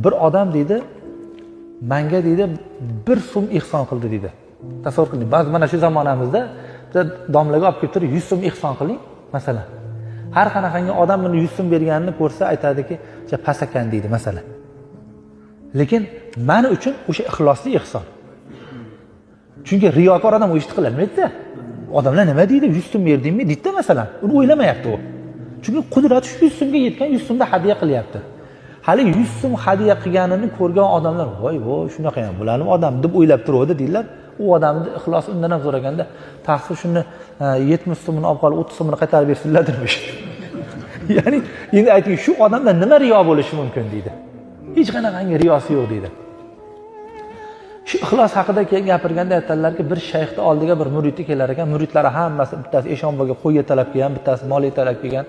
bir odam deydi menga deydi 1 so'm ihson qildi deydi. Tasavvur qiling. Ba'zi mana shu zamonamizda bitta domlaga olib kelib turib 100 so'm ihson qiling, masalan. Har qanaqangi odam buni 100 so'm berganini ko'rsa aytadiki, "Ja past ekan" deydi, masalan. Lekin men uchun o'sha ixlosli ihson. Chunki riyokor odam o'shni qilolmaydi-da. Odamlar nima deydi? 100 so'm berdingmi? deydi masalan. Uni o'ylamayapti u. Chunki qudrati 100 so'mga yetgan, 100 so'mda hadya qilyapti. Hali 100 so'm hadya qilganini ko'rgan odamlar, "Voy, shunaqa ham bo'ladimi odam" deb o'ylab turadi deydilar. U odamning ixlosi undan ham so'raganda, "Taqsir shuni 70 so'mini olib qolib 30 so'mini qaytarib bersinlar"dirmish. Ya'ni endi ayting, shu odamda nima riyo bo'lishi mumkin deydi. Hech qanaqangi riyosi yo'q deydi. Shu ixlos haqida gapirganda aytadilarki, bir shayxning oldiga bir muridi kelar ekan. Muridlari hammasi, bittasi Eshonboga qo'y yetalab kelgan, bittasi mol yetalab kelgan.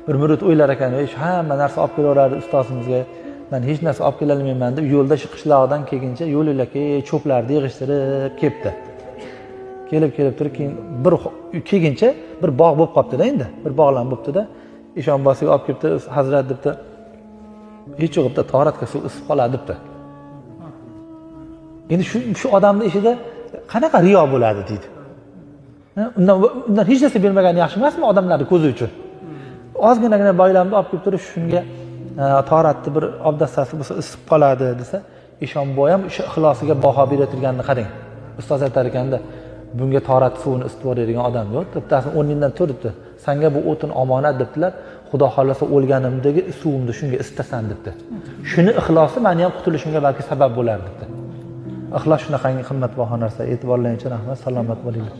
Bir murid o'ylar ekan, hamma narsa olib kelaveradi ustozimizga. Men hech narsa olib kela olmayman deb yo'lda shu qishloqdan kelguncha yo'l-yo'lakay cho'plarni yig'ishtirib kelibdi. Kelib turib keyin bir kelguncha bir bog' bo'lib qolibdi-da endi. Bir bog'lan bo'libdi-da. Eshonbosiga olib kelibdi, "Hazrat" debdi. "Hech yo'qda tahoratga suv isib qoladi" debdi. Endi shu odamning ishida qanaqa riyo bo'ladi deydi. Undan hech narsa bermagan yaxshi emasmi odamlarning ko'zi uchun? Ozginagina boylamni olib kelib turib shunga tahoratni bir obdastasi bo'lsa isib qoladi desa, Eshonboy ham o'sha ixlosiga baho berayotganini qarang. Ustoz aytar ekanda, bunga tahorat suvini isitib beradigan odam yo'q. Bittasi o'rnidan turibdi. "Senga bu o'tin omonat" debdilar. "Xudo xolasa o'lganimdagi suvimni shunga isitasan" debdi. Shuni ixlosi meni ham qutulishimga balki sabab bo'lar debdi. Ixlos shunaqangi qimmatbaho narsa. E'tiborlaringiz uchun rahmat. Salomat bo'linglar.